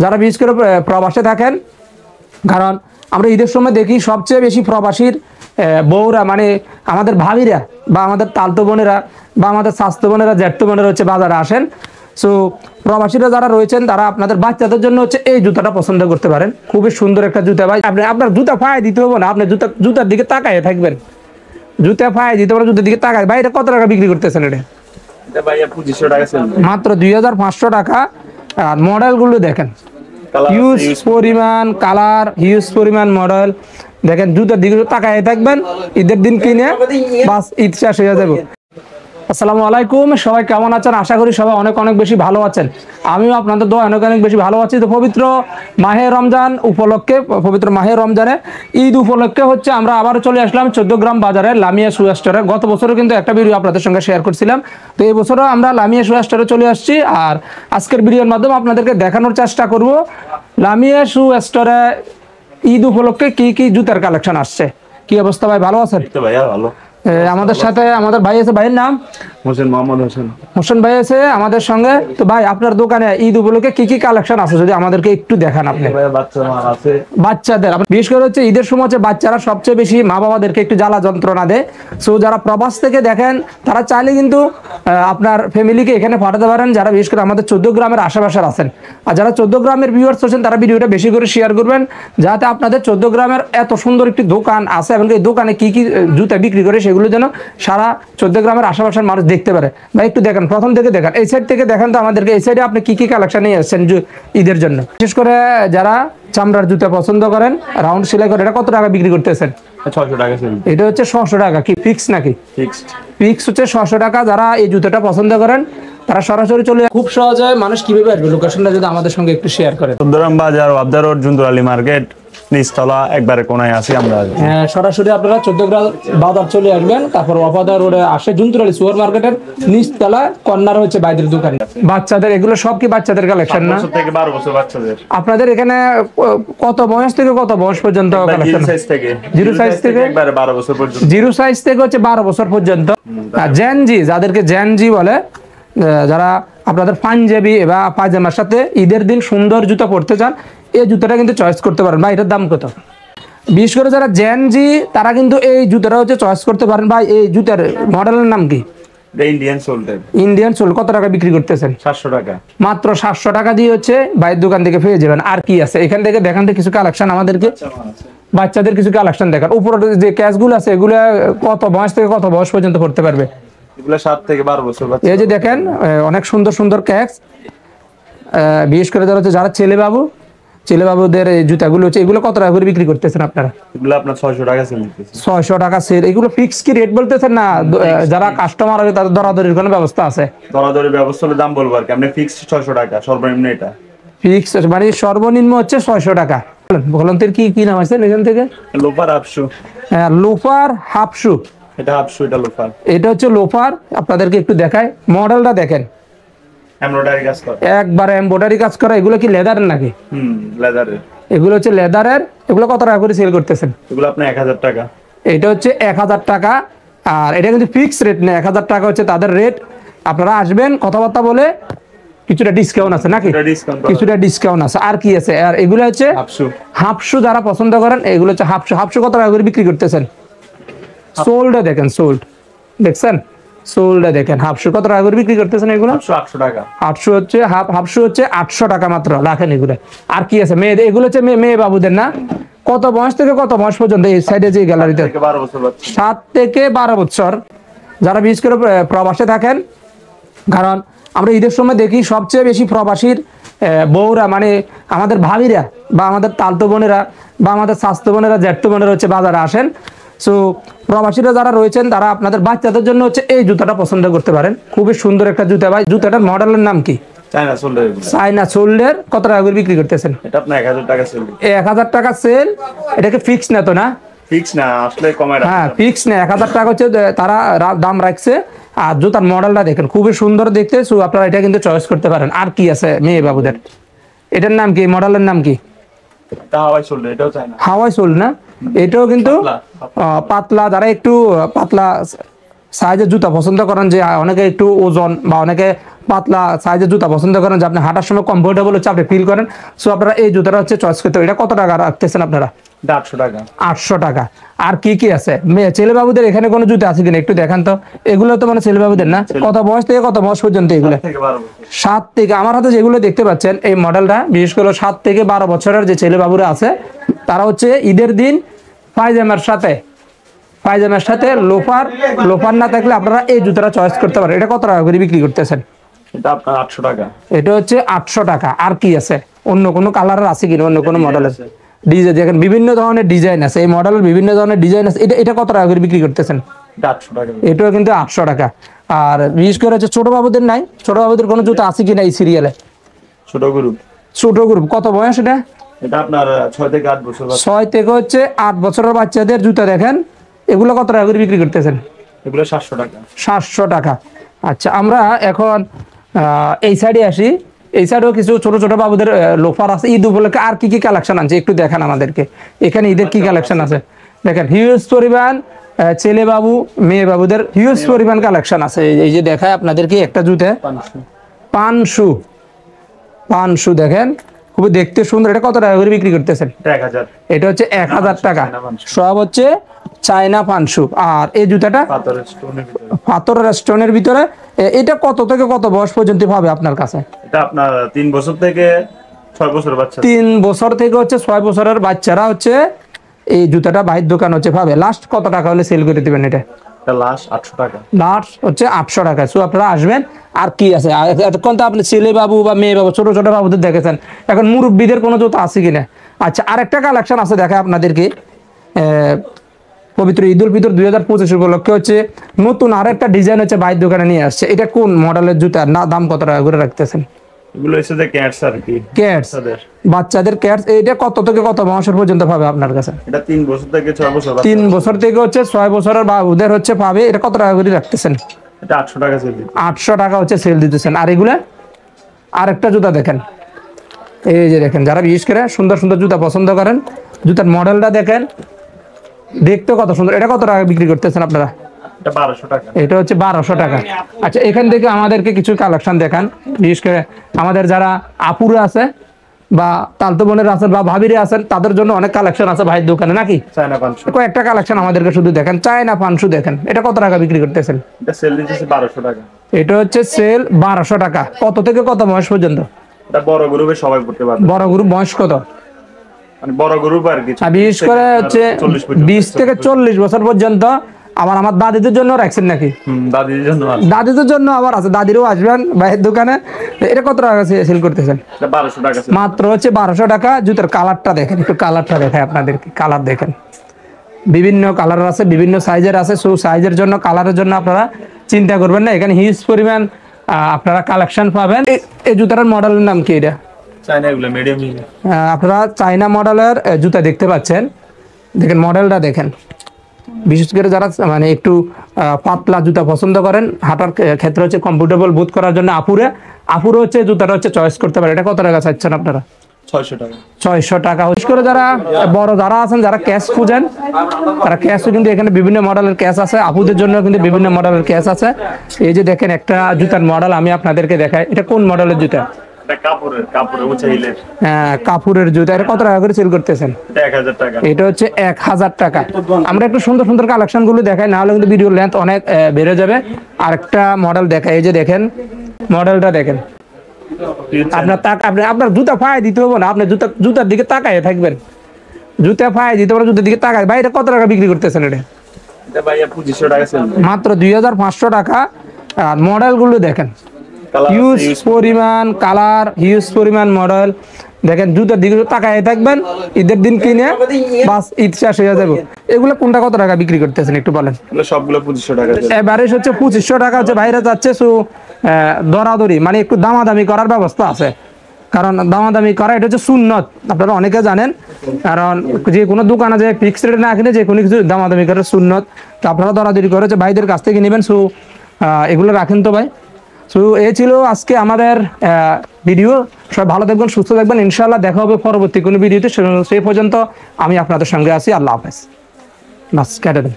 যারা বিশেষ করে প্রবাসে থাকেন, কারণ আমরা ঈদের সময় দেখি সবচেয়ে বেশি প্রবাসীর বউরা মানে আমাদের ভাবিরা বা আমাদের তালতো বোনেরা বা আমাদের স্বাস্থ্য বোনেরা জ্যাঠতো বোনেরা হচ্ছে বাজারে আসেন। সো প্রবাসীরা যারা রয়েছেন তারা আপনাদের বাচ্চাদের জন্য হচ্ছে এই জুতাটা পছন্দ করতে পারেন। খুবই সুন্দর একটা জুতা ভাই। আপনার জুতা পায়ে দিতে হবে না, আপনি জুতার দিকে তাকায় থাকবেন। জুতা পায়ে দিতে পারেন, জুতার দিকে তাকায়। ভাই এটা কত টাকা বিক্রি করতেছেন? এটা ভাইয়া 2500 টাকা সেল, মাত্র 2500 টাকা। আর মডেলগুলো দেখেন, হিউজ পরিমাণ কালার, হিউজ পরিমাণ মডেল। দেখেন জুতার দিকে তাকায় থাকবেন, ঈদের দিন কিনে বাস ঈদ শেষ হয়ে যাবে। আসসালামু আলাইকুম, সবাই কেমন আছেন? আশা করি সবাই অনেক অনেক বেশি ভালো আছেন। আমিও আপনাদের দোয়া অনেক অনেক বেশি ভালো আছি। তো পবিত্র মাহে রমজান উপলক্ষে, পবিত্র মাহে রমজানে ঈদ উপলক্ষে হচ্ছে আমরা আবারও চলে আসলাম 14 গ্রাম বাজারে লামিয়া শু স্টোরে। গত বছরও কিন্তু একটা ভিডিও আপনাদের সঙ্গে শেয়ার করছিলাম, তো এই বছরও আমরা লামিয়া শু স্টোরে চলে আসছি। আর আজকের ভিডিওর মাধ্যমে আপনাদেরকে দেখানোর চেষ্টা করব লামিয়া শু স্টোরে ঈদ উপলক্ষে কি কি জুতার কালেকশন আসছে। কি অবস্থা ভাই, ভালো আছেন? ভাইয়া ভালো। আমাদের সাথে আমাদের ভাই আছে, ভাইয়ের নাম হোসেন মোহাম্মদ হোসেন। হোসেন ভাই আছে আমাদের সঙ্গে। তো ভাই আপনার দোকানে ঈদ উপলক্ষে কি কি কালেকশন আছে যদি আমাদেরকে একটু দেখান। আপনি বাচ্চাদের বিশেষ করে হচ্ছে ঈদের সময় হচ্ছে বাচ্চারা সবচেয়ে বেশি মা বাবাদেরকে একটু জ্বালা যন্ত্রণা দেয়। সো যারা প্রবাস থেকে দেখেন তারা চাইলে কিন্তু আপনার ফ্যামিলিকে এখানে পাঠাতে পারেন, যারা বিশেষ করে আমাদের 14 গ্রামের আশেপাশের আছেন। আর যারা 14 গ্রামের ভিউয়ার্স হচ্ছেন তারা ভিডিওটা বেশি করে শেয়ার করবেন, যাতে আপনাদের 14 গ্রামের এত সুন্দর একটি দোকান আছে এবং এই দোকানে কি কি জুতা বিক্রি করে সেগুলো যেন সারা 14 গ্রামের আশেপাশের মানুষ দেখতে পারে। ভাই একটু দেখেন, প্রথম থেকে দেখেন, এই সাইড থেকে দেখেন তো আমাদেরকে এই সাইডে আপনি কি কি কালেকশন নিয়ে আসছেন ঈদের জন্য। বিশেষ করে যারা চামড়ার জুতা পছন্দ করেন, রাউন্ড সেলাই করে, এটা কত টাকা বিক্রি করতেছেন? 600 টাকা সেল। এটা হচ্ছে 600 টাকা। কি ফিক্স নাকি? ফিক্সড। ফিক্স হচ্ছে 600 টাকা। যারা এই জুতাটা পছন্দ করেন তারা সরাসরি চলে। খুব সহজ হয়, মানুষ কিভাবে আসবে লোকেশনটা যদি আমাদের সঙ্গে একটু শেয়ার করে। 14 গ্রাম বাজার, আবদার রোড, জুন্দর আলী মার্কেট, নিচতলা একবারে কোনায় আছি আমরা। হ্যাঁ, সরাসরি আপনারা 14 গ্রাম বাজার চলে আসবেন, তারপর ওয়াফাদার রোডে আসে জুন্দর আলী সুপার মার্কেটের নিচতলা কর্নার হচ্ছে বাইদের দোকান। বাচ্চাদের এগুলো সব কি বাচ্চাদের কালেকশন না? 7 বছর থেকে 12 বছর বাচ্চাদের। আপনাদের এখানে কত বয়স থেকে কত বয়স পর্যন্ত কালেকশন? জিরো সাইজ থেকে, জিরো সাইজ থেকে একবারে 12 বছর পর্যন্ত। জিরো সাইজ থেকে হচ্ছে 12 বছর পর্যন্ত। আর জেনজি, যাদেরকে জেনজি বলে, যারা আপনাদের পাঞ্জাবি বা পায়জামার সাথে ঈদের দিন সুন্দর জুতা পরতে চান, এই জুতাটা কিন্তু চয়েস করতে পারেন। ভাই এটার দাম কত? বিশেষ করে যারা জেনজি তারা কিন্তু এই জুতাটা হচ্ছে চয়েস করতে পারেন। ভাই এই জুতার মডেলের নাম কি? Indian solder. Indian sole. কত টাকা বিক্রি করতেছেন? 700 টাকা। মাত্র 700 টাকা দিয়ে হচ্ছে ভাইয়ের দোকান থেকে পেয়ে যাবেন। আর কি আছে এখান থেকে দেখান তো কিছু কালেকশন আমাদেরকে। বাচ্চাদের কিছু কালেকশন দেখান। উপরে যে ক্যাশগুলো আছে এগুলো কত বয়স থেকে কত বয়স পর্যন্ত পড়তে পারবে? এগুলো 7 থেকে 12 বছর বাচ্চা। এই যে দেখেন অনেক সুন্দর সুন্দর ক্যাক্স। বিশেষ করে যারা ছেলে বাবুদের এই জুতাগুলো হচ্ছে, এগুলো কত টাকা করে বিক্রি করতেছেন আপনারা? এগুলো আপনার 600 টাকা সেল করতেছি। 600 টাকা সেল। এগুলো ফিক্স কি রেট বলতেছেন না যারা কাস্টমার হবে তাদের দরাদরির কোনো ব্যবস্থা আছে? দরাদরি ব্যবস্থা হলে দাম বলবো আর কি। আপনি ফিক্স 600 টাকা সর্বনিম্ন। এটা ফিক্স মানে সর্বনিম্ন হচ্ছে 600 টাকা। বলেন তো কি কি নাম আছে এখান থেকে? লোফার হাফ শু। হ্যাঁ, লোফার হাফ শু। এটা হাফ শু, এটা লোফার। এটা হচ্ছে লোফার। আপনাদেরকে একটু দেখাই, মডেলটা দেখেন, এমব্রয়ডারি কাজ করা, একবারে এমব্রয়ডারি কাজ করা। এগুলো কি লেদারের নাকি? লেদারের। এগুলো হচ্ছে লেদারের। এগুলো কত টাকা করে সেল করতেছেন? এগুলো আপনার 1000 টাকা। এটা হচ্ছে 1000 টাকা। আর এটা কিন্তু ফিক্স রেট না, 1000 টাকা হচ্ছে তাদের রেট। আপনারা আসবেন, কথাবার্তা বলে কিছুটা ডিসকাউন্ট আছে নাকি? কিছুটা ডিসকাউন্ট আছে। আর কি আছে? আর এগুলো হচ্ছে হাফশু। যারা পছন্দ করেন এগুলো হচ্ছে হাফশু। হাফশু কত টাকা করে বিক্রি করতেছেন? সোল্ডে দেখেন, সোল্ড দেখছেন, সোল্ডে দেখেন হাফশু কত টাকা করে বিক্রি করতেছেন? এগুলো 800 টাকা। 800 হচ্ছে হাফশু হচ্ছে 800 টাকা মাত্র। রাখেন এগুলো। আর কি আছে? মেয়েদের এগুলো হচ্ছে মেয়ে বাবুদের না? কত বয়স থেকে কত বয়স পর্যন্ত এই সাইডে যে গ্যালারিতে? 7 থেকে 12 বছর। যারা বিশেষ করে প্রবাসে থাকেন, কারণ আমরা ঈদের সময় দেখি সবচেয়ে বেশি প্রবাসীর বউরা মানে আমাদের ভাবিরা বা আমাদের তালতো বোনেরা বা আমাদের স্বাস্থ্য বোনেরা জ্যাঠতো বোনেরা হচ্ছে বাজারে আসেন। সো প্রবাসীরা যারা রয়েছেন তারা আপনাদের বাচ্চাদের জন্য হচ্ছে এই জুতাটা পছন্দ করতে পারেন। খুবই সুন্দর একটা জুতা ভাই। জুতাটার মডেলের নাম কি? China solder. China solder. কত টাকা করে বিক্রি করতেছেন? এটা আপনার 1000 টাকা সেল। 1000 টাকা সেল। এটাকে ফিক্স না তো? না ফিক্স না, আসলে কমায় রাখা। হ্যাঁ, ফিক্স না। 1000 টাকা হচ্ছে তারা দাম রাখছে। আর জুতার মডেলটা দেখেন, খুবই সুন্দর দেখতে। সো আপনারা এটা কিন্তু চয়েস করতে পারেন। আর কি আছে মেয়ে বাবুদের? এটার নাম কি? মডেলের নাম কি? এটা হাওয়াই সোল্ডার। এটাও চায়না। হাওয়াই সোল্ড না? এটাও কিন্তু পাতলা। যারা একটু পাতলা সাইজের জুতা পছন্দ করেন, যে অনেকে একটু ওজন বা অনেকে পাতলা সাইজের জুতা পছন্দ করেন, যে আপনি হাঁটার সময় কমফোর্টেবল হচ্ছে, আপনি ফিল করেন, সো আপনারা এই জুতাটা হচ্ছে চয়েস করতে হবে। এটা কত টাকা রাখতেছেন আপনারা? 800 টাকা। 800 টাকা। আর কি কি আছে ছেলে বাবুদের এখানে কোনো জুতা আছে কিনা একটু দেখান তো। এগুলো তো মানে ছেলে বাবুদের না, কত বয়স থেকে কত বয়স পর্যন্ত এগুলো? 7 থেকে, আমার হাতে যেগুলো দেখতে পাচ্ছেন এই মডেলটা বিশেষ করে 7 থেকে 12 বছরের যে ছেলে বাবুরা আছে তারা হচ্ছে ঈদের দিন পায়জামার সাথে লোফার না থাকলে আপনারা এই জুতাটা চয়েস করতে পারেন। এটা কত টাকা করে বিক্রি করতেছেন? এটা আপনার 800 টাকা। এটা হচ্ছে 800 টাকা। আর কি আছে? অন্য কোনো কালারের আছে কিনা, অন্য কোনো মডেলের? ডিজাইন দেখেন, বিভিন্ন ধরনের ডিজাইন আছে, এই মডেলের বিভিন্ন ধরনের ডিজাইন আছে। এটা কত টাকা করে বিক্রি করতেছেন? 800 টাকা। এটাও কিন্তু 800 টাকা। আর বিশেষ করে হচ্ছে ছোট বাবুদের নাই, ছোট বাবুদের কোনো জুতা আছে কিনা এই সিরিয়ালে? ছোট গ্রুপ কত বয়স এটা? এটা আপনার 6 থেকে 8 বছর। 6 থেকে হচ্ছে 8 বছরের বাচ্চাদের জুতা দেখেন, এগুলো কত টাকা করে বিক্রি করতেছেন? এগুলো 700 টাকা। 700 টাকা। আচ্ছা, আমরা এখন এই সাইডে আসি। এই সাইডেও কিছু ছোট ছোট বাবুদের লোফার আছে। ঈদ উপলক্ষে আর কি কি কালেকশন আছে একটু দেখান আমাদেরকে। এখানে ঈদের কি কালেকশন আছে দেখেন, হিউজ পরিমাণ ছেলে বাবু মেয়ে বাবুদের হিউজ পরিমাণ কালেকশন আছে। এই যে দেখায় আপনাদেরকে একটা জুতে পান শু দেখেন, খুবই দেখতে সুন্দর। এটা কত টাকা করে বিক্রি করতেছেন? 1000। এটা হচ্ছে 1000 টাকা। সব হচ্ছে চায়না পান শু। আর এই জুতাটা পাথরের স্টোনের ভিতরে। এটা কত থেকে কত বয়স পর্যন্ত পাবে আপনার কাছে? এটা আপনার 3 বছর থেকে 6 বছর বাচ্চা। 3 বছর থেকে হচ্ছে 6 বছরের বাচ্চারা হচ্ছে এই জুতাটা বাইরের দোকান হচ্ছে পাবে। লাস্ট কত টাকা হলে সেল করে দিবেন এটা? এটা লাস্ট 800 টাকা। লাস্ট হচ্ছে 800 টাকা। সো আপনারা আসবেন। আর কি আছে এতক্ষণ তো আপনি ছেলে বাবু বা মেয়ে বাবু ছোট ছোট বাবুদের দেখেছেন, এখন মুরব্বীদের কোনো জুতা আছে কিনা? আচ্ছা, আরেকটা কালেকশন আছে দেখায় আপনাদেরকে। পবিত্র ঈদ উল ফিতর 2025 উপলক্ষে হচ্ছে নতুন আরেকটা ডিজাইন হচ্ছে বাইরের দোকানে নিয়ে আসছে। এটা কোন মডেলের জুতা? না, দাম কত টাকা করে রাখতেছেন? এগুলো হচ্ছে যে ক্যাটস আর কি, ক্যাটস, বাচ্চাদের ক্যাটস। এটা কত থেকে কত বছর পর্যন্ত পাবে আপনার কাছে? এটা 3 বছর থেকে 6 বছর। 3 বছর থেকে হচ্ছে 6 বছরের বাবুদের হচ্ছে পাবে। এটা কত টাকা করে রাখতেছেন? এটা 800 টাকা সেল দিচ্ছি। 800 টাকা হচ্ছে সেল দিতেছেন। আর এগুলা আরেকটা জুতা দেখেন, এই যে দেখেন, যারা বিশেষ করে সুন্দর সুন্দর জুতা পছন্দ করেন, জুতার মডেলটা দেখেন, দেখতে কত সুন্দর। এটা কত টাকা বিক্রি করতেছেন আপনারা? এটা 1200 টাকা। এটা হচ্ছে 1200 টাকা। আচ্ছা, এখান থেকে আমাদেরকে কিছু কালেকশন দেখান, বিশেষ করে আমাদের যারা আপুরা আছে বা তালতো বোনের আছেন বা ভাবিরে আছেন, তাদের জন্য অনেক কালেকশন আছে ভাইয়ের দোকানে নাকি? চায়না পানশু কয়েকটা কালেকশন আমাদেরকে শুধু দেখেন। চায়না পানশু দেখেন, এটা কত টাকা বিক্রি করতেছেন? এটা সেল দিতেছি 1200 টাকা। এটা হচ্ছে সেল 1200 টাকা। কত থেকে কত বয়স পর্যন্ত? এটা বড় গ্রুপে সবাই পড়তে পারবে। বড় গ্রুপ বয়স কত? মানে বড় গ্রুপ আর কি, বিশেষ করে হচ্ছে 20 থেকে 40 বছর পর্যন্ত। আমার দাদিদের জন্য রাখছেন নাকি? দাদিদের জন্য আবার আছে, দাদিরও আসবেন ভাইয়ের দোকানে। এটা কত টাকা সেল করতেছেন? 1200 টাকা। মাত্র হচ্ছে 1200 টাকা। জুতার কালারটা দেখেন, একটু কালারটা দেখায় আপনাদেরকে। কালার দেখেন, বিভিন্ন কালার আছে, বিভিন্ন সাইজের আছে। সো সাইজের জন্য, কালারের জন্য আপনারা চিন্তা করবেন না, এখানে হিউজ পরিমাণ আপনারা কালেকশন পাবেন। এই জুতার মডেলের নাম কি? এটা চায়না, এগুলো মিডিয়াম। আপনারা চায়না মডেলের জুতা দেখতে পাচ্ছেন। দেখেন মডেলটা দেখেন। বিশেষ করে যারা মানে একটু পাতলা জুতা পছন্দ করেন, হাঁটার ক্ষেত্রে হচ্ছে কমফোর্টেবল বোধ করার জন্য আপুরে হচ্ছে জুতাটা হচ্ছে চয়েস করতে পারে। এটা কত টাকা চাচ্ছেন আপনারা? 600 টাকা। 600 টাকা। বিশেষ করে যারা বড় যারা আছেন, যারা ক্যাশ খুঁজেন, তারা ক্যাশও কিন্তু এখানে বিভিন্ন মডেলের ক্যাশ আছে। আপুদের জন্য কিন্তু বিভিন্ন মডেলের ক্যাশ আছে। এই যে দেখেন একটা জুতার মডেল আমি আপনাদেরকে দেখাই। এটা কোন মডেলের জুতা? কাপুরের জুতা। এটা কত টাকা করে সেল করতেছেন? 1000 টাকা। এটা হচ্ছে 1000 টাকা। আমরা একটু সুন্দর সুন্দর কালেকশন গুলো দেখাই, না হলে কিন্তু ভিডিও লেন্থ অনেক বেড়ে যাবে। আরেকটা মডেল দেখাই, এই যে দেখেন মডেলটা দেখেন। আপনার জুতা পায়ে দিতে হবে না, আপনি জুতার দিকে তাকায় থাকবেন। জুতা পায়ে দিতে পারে, জুতার দিকে তাকায়। ভাই এটা কত টাকা বিক্রি করতেছেন? এটা ভাইয়া 2500 টাকা সেল। মাত্র 2500 টাকা। আর মডেল গুলো দেখেন, হিউজ পরিমাণ কালার, হিউজ পরিমাণ মডেল দেখেন। জুতার দিকে তাকায় থাকবেন, ঈদের দিন কিনে বাস ঈদ শেষ হয়ে যাবে। এগুলো কোনটা কত টাকা বিক্রি করতেছেন একটু বলেন? সবগুলো 2500 টাকা। এবারে হচ্ছে 2500 টাকা হচ্ছে বাইরে যাচ্ছে। সো দরাদরি মানে একটু দামাদামি করার ব্যবস্থা আছে, কারণ দামাদামি করা এটা হচ্ছে সুন্নত, আপনারা অনেকে জানেন। কারণ যে কোনো দোকানে যে ফিক্সড রেট না কিনে যে কোনো কিছু দামাদামি করার সুন্নত, তো আপনারা দরাদরি করে হচ্ছে ভাইদের কাছ থেকে নেবেন। সো এগুলো রাখেন তো ভাই। সো এই ছিল আজকে আমাদের ভিডিও। সবাই ভালো থাকবেন, সুস্থ থাকবেন। ইনশাআল্লাহ দেখা হবে পরবর্তী কোনো ভিডিওতে। সেই পর্যন্ত আমি আপনাদের সঙ্গে আছি। আল্লাহ হাফেজ। বাস কেটে দেন।